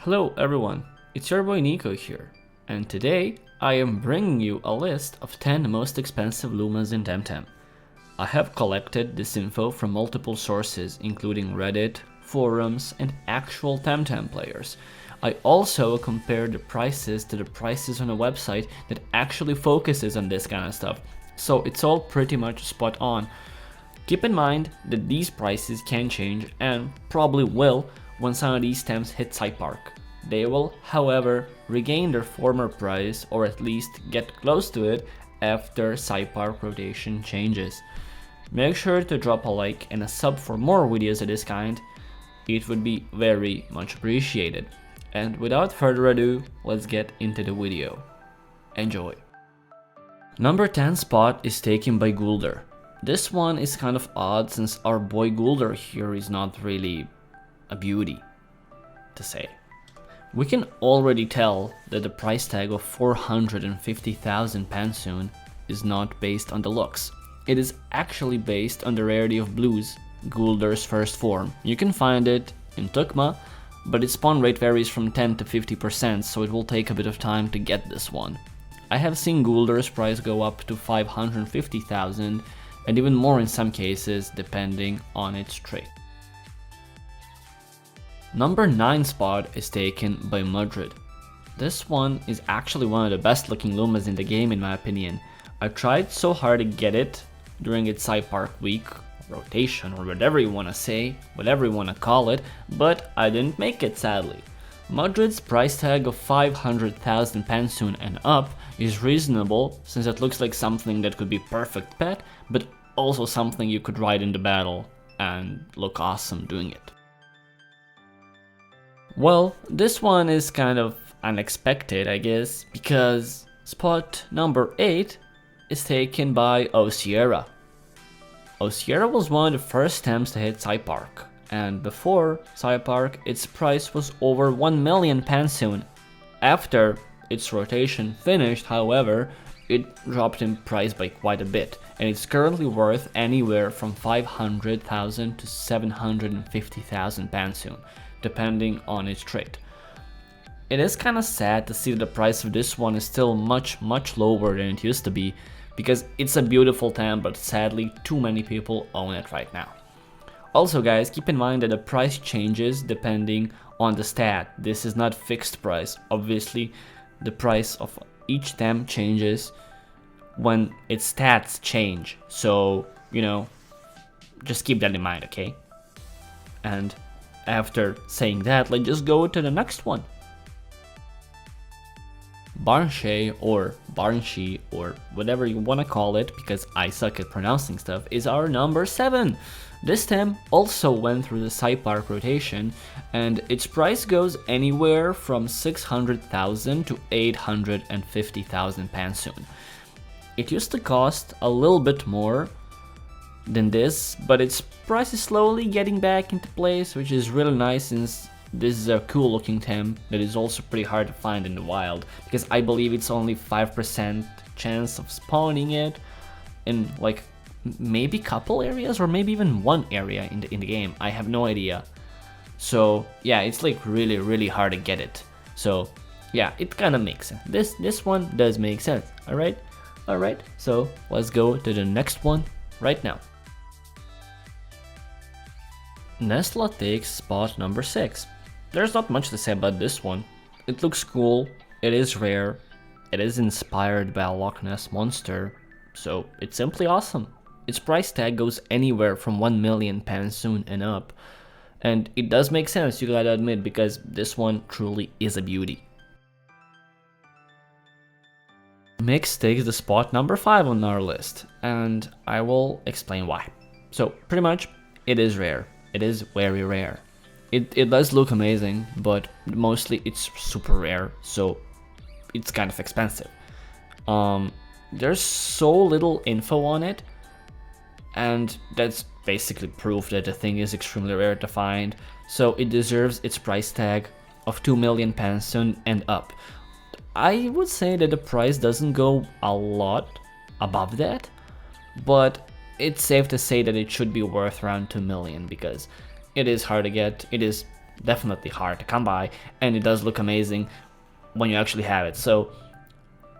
Hello everyone, it's your boy Nico here, and today I am bringing you a list of 10 most expensive Lumas in Temtem. I have collected this info from multiple sources including Reddit, forums, and actual Temtem players. I also compared the prices to the prices on a website that actually focuses on this kind of stuff, so it's all pretty much spot on. Keep in mind that these prices can change and probably will when some of these Tems hit Side Park. They will, however, regain their former price or at least get close to it after Side Park rotation changes. Make sure to drop a like and a sub for more videos of this kind, it would be very much appreciated. And without further ado, let's get into the video. Enjoy! Number 10 spot is taken by Gulder. This one is kind of odd since our boy Gulder here is not really a beauty, to say. We can already tell that the price tag of 450,000 Pansoon is not based on the looks. It is actually based on the rarity of blues, Gulder's first form. You can find it in Tukma, but its spawn rate varies from 10 to 50%, so it will take a bit of time to get this one. I have seen Gulder's price go up to 550,000 and even more in some cases depending on its trait. Number 9 spot is taken by Madrid. This one is actually one of the best looking Lumas in the game in my opinion. I tried so hard to get it during its Side Park week, rotation, or whatever you wanna say, whatever you wanna call it, but I didn't make it sadly. Madrid's price tag of 500,000 Pansoon and up is reasonable since it looks like something that could be perfect pet, but also something you could ride in the battle and look awesome doing it. Well, this one is kind of unexpected, I guess, because spot number 8 is taken by Osierra. Osierra was one of the first Tems to hit Side Park, and before Side Park, its price was over 1 million Pansoon. After its rotation finished, however, it dropped in price by quite a bit, and it's currently worth anywhere from 500,000 to 750,000 Pansoon, depending on its trait. It is kinda sad to see that the price of this one is still much lower than it used to be, because it's a beautiful Tem, but sadly too many people own it right now. Also guys, keep in mind that the price changes depending on the stat. This is not fixed price. Obviously, the price of each Tem changes when its stats change. So, just keep that in mind, okay? And after saying that, let's just go to the next one. Barnshay or Barnshi or whatever you want to call it, because I suck at pronouncing stuff, is our number 7. This Tem also went through the Side Park rotation, and its price goes anywhere from 600,000 to 850,000 Pansoon. It used to cost a little bit more than this, but its price is slowly getting back into place, which is really nice since this is a cool looking Tem that is also pretty hard to find in the wild, because I believe it's only 5% chance of spawning it in like maybe couple areas or maybe even one area in the game. I have no idea. So yeah, it's like really hard to get it. So yeah, it kind of makes sense. This one does make sense. Alright, so let's go to the next one right now. Nesla takes spot number 6. There's not much to say about this one. It looks cool, it is rare, it is inspired by a Loch Ness monster, so it's simply awesome. Its price tag goes anywhere from 1 million Pansoon and up, and it does make sense, you gotta admit, because this one truly is a beauty. Mix takes the spot number 5 on our list, and I will explain why. So pretty much, it is rare. It is very rare. It does look amazing, but mostly it's super rare, so it's kind of expensive. There's so little info on it, and that's basically proof that the thing is extremely rare to find, so it deserves its price tag of 2 million Pansoon and up. I would say that the price doesn't go a lot above that, but it's safe to say that it should be worth around 2 million because it is hard to get, it is definitely hard to come by, and it does look amazing when you actually have it. So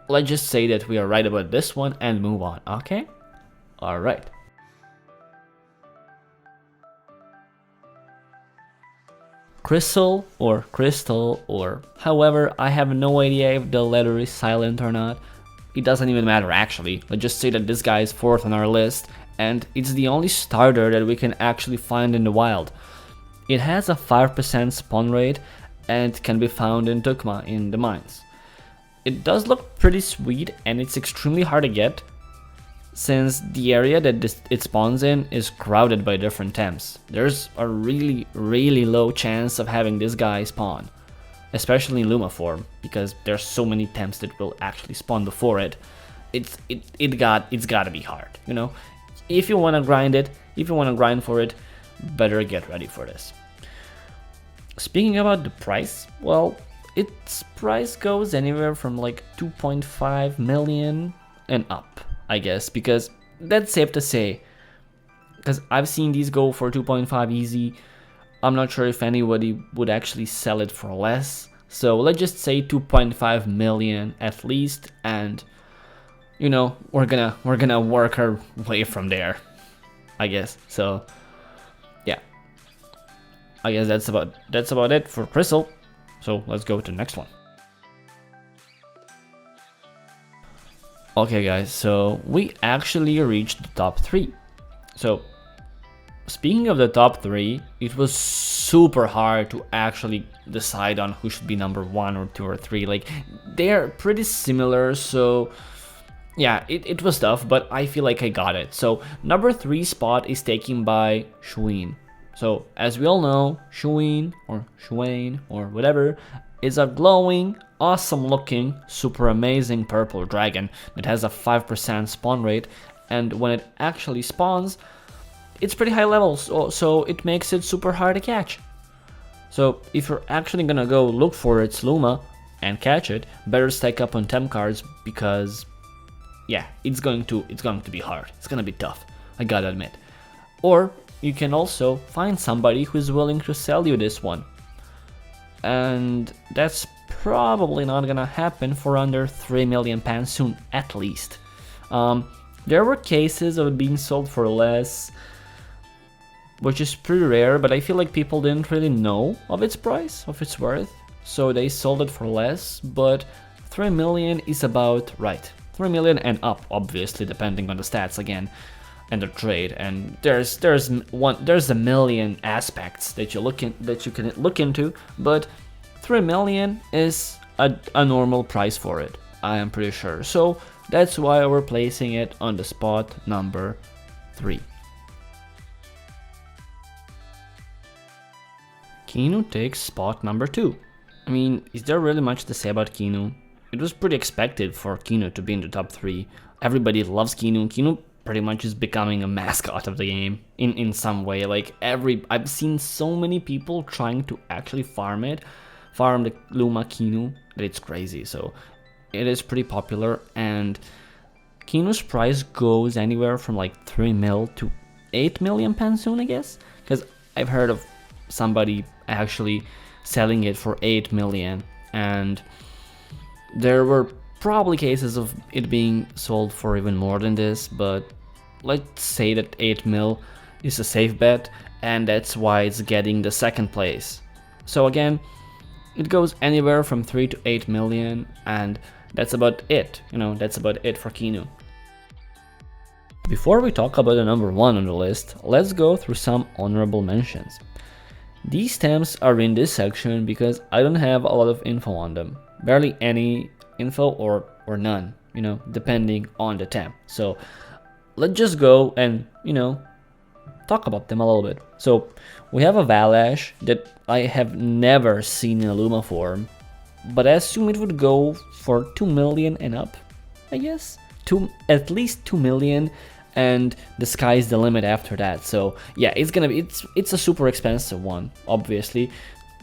let's just say that we are right about this one and move on, okay? Alright. Crystal or however, I have no idea if the letter is silent or not. It doesn't even matter actually. Let's just say that this guy is 4th on our list, and it's the only starter that we can actually find in the wild. It has a 5% spawn rate and can be found in Tukma in the mines. It does look pretty sweet, and it's extremely hard to get since the area that it spawns in is crowded by different temps. There's a really low chance of having this guy spawn, especially in Luma form, because there's so many temps that will actually spawn before it. It's gotta be hard, you know. If you wanna grind it, if you wanna grind for it, better get ready for this. Speaking about the price, well, its price goes anywhere from like 2.5 million and up, I guess, because that's safe to say, because I've seen these go for 2.5 easy. I'm not sure if anybody would actually sell it for less, so let's just say 2.5 million at least, and you know, we're gonna work our way from there, I guess. So yeah, I guess that's about it for Crystal. So let's go to the next one. Okay guys, so we actually reached the top 3. So speaking of the top 3, it was super hard to actually decide on who should be number 1 or 2 or 3. Like, they're pretty similar, so yeah, it was tough, but I feel like I got it. So number 3 spot is taken by Shuin. So as we all know, Shuin or whatever is a glowing, awesome looking, super amazing purple dragon that has a 5% spawn rate, and when it actually spawns, it's pretty high levels, so it makes it super hard to catch. So if you're actually gonna go look for its Luma and catch it, better stack up on temp cards, because yeah, it's going to be hard. It's gonna be tough, I gotta admit. Or you can also find somebody who's willing to sell you this one, and that's probably not gonna happen for under 3 million pounds soon, at least. There were cases of it being sold for less, which is pretty rare, but I feel like people didn't really know of its price, of its worth, so they sold it for less, but 3 million is about right. 3 million and up, obviously, depending on the stats again, and the trade, and there's a million aspects that you can look into, but 3 million is a normal price for it, I am pretty sure. So that's why we're placing it on the spot number 3. Kinu takes spot number 2. I mean, is there really much to say about Kinu? It was pretty expected for Kinu to be in the top 3. Everybody loves Kinu. Kinu pretty much is becoming a mascot of the game in some way. Like, I've seen so many people trying to actually farm the Luma Kinu, that it's crazy. So it is pretty popular, and Kinu's price goes anywhere from like 3 mil to 8 million soon, I guess, because I've heard of somebody actually selling it for 8 million, and there were probably cases of it being sold for even more than this, but let's say that 8 mil is a safe bet, and that's why it's getting the 2nd place. So again, it goes anywhere from 3 to 8 million, and that's about it, that's about it for Kinu. Before we talk about the number 1 on the list, let's go through some honorable mentions. These temps are in this section because I don't have a lot of info on them. Barely any info or none, depending on the temp. So let's just go and, talk about them a little bit. So we have a Valash that I have never seen in a Luma form, but I assume it would go for 2 million and up, I guess. At least 2 million, and the sky's the limit after that. So yeah, it's a super expensive one, obviously.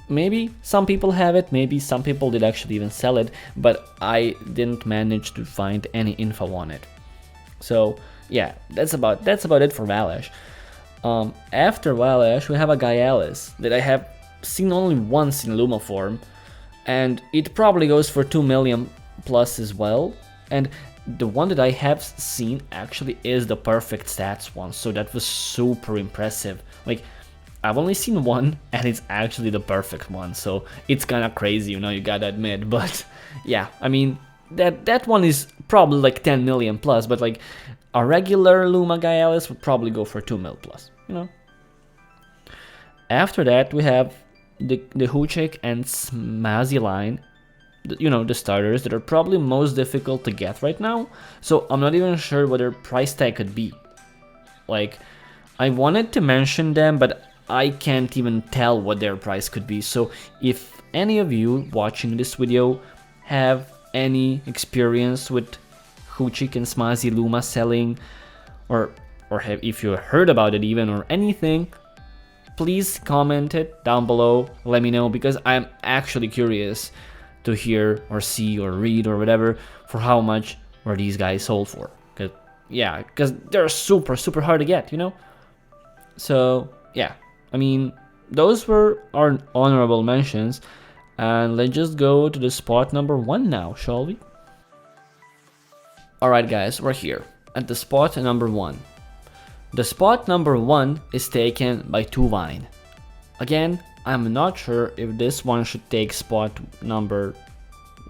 Maybe some people have it, maybe some people did actually even sell it, but I didn't manage to find any info on it. So yeah, that's about it for Valash. After Valash, we have a Gaialis that I have seen only once in Luma form, and it probably goes for 2 million plus as well. And the one that I have seen actually is the perfect stats one, so that was super impressive. Like, I've only seen one, and it's actually the perfect one, so it's kinda crazy, you know, you gotta admit. But yeah, I mean, that one is probably like 10 million plus, but like a regular Luma Gaialis would probably go for 2 mil plus, you know. After that, we have the Huchik and Smazy line, you know, the starters that are probably most difficult to get right now. So I'm not even sure what their price tag could be. Like, I wanted to mention them, but I can't even tell what their price could be. So if any of you watching this video have any experience with Huchik and Smazy Luma selling, or have, if you heard about it even, or anything, please comment it down below, let me know, because I'm actually curious to hear or see or read or whatever for how much were these guys sold for. Because they're super hard to get, you know. So yeah, I mean, those were our honorable mentions, and let's just go to the spot number 1 now, shall we? Alright guys, we're here at the spot number 1. The spot number 1 is taken by Tuvine. Again, I'm not sure if this one should take spot number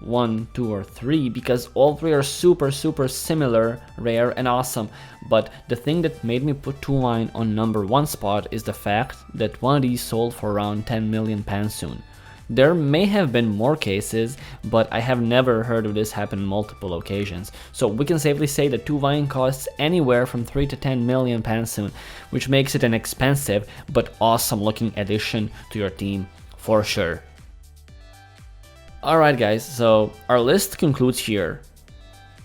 1, 2, or 3, because all 3 are super similar, rare, and awesome. But the thing that made me put Tuvine on number 1 spot is the fact that one of these sold for around 10 million Pansoon. There may have been more cases, but I have never heard of this happen on multiple occasions. So we can safely say that Tuvine costs anywhere from 3 to 10 million Pansoon, which makes it an expensive but awesome looking addition to your team for sure. Alright guys, so our list concludes here.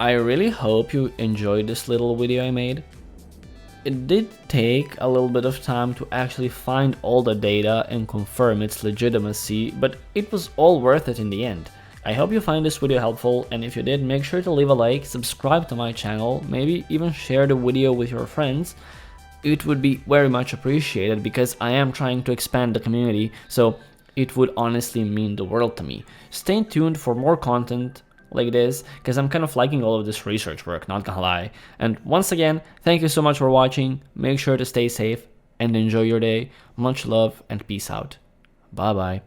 I really hope you enjoyed this little video I made. It did take a little bit of time to actually find all the data and confirm its legitimacy, but it was all worth it in the end. I hope you find this video helpful, and if you did, make sure to leave a like, subscribe to my channel, maybe even share the video with your friends. It would be very much appreciated because I am trying to expand the community, so it would honestly mean the world to me. Stay tuned for more content like this, because I'm kind of liking all of this research work, not gonna lie. And once again, thank you so much for watching. Make sure to stay safe and enjoy your day. Much love and peace out. Bye bye.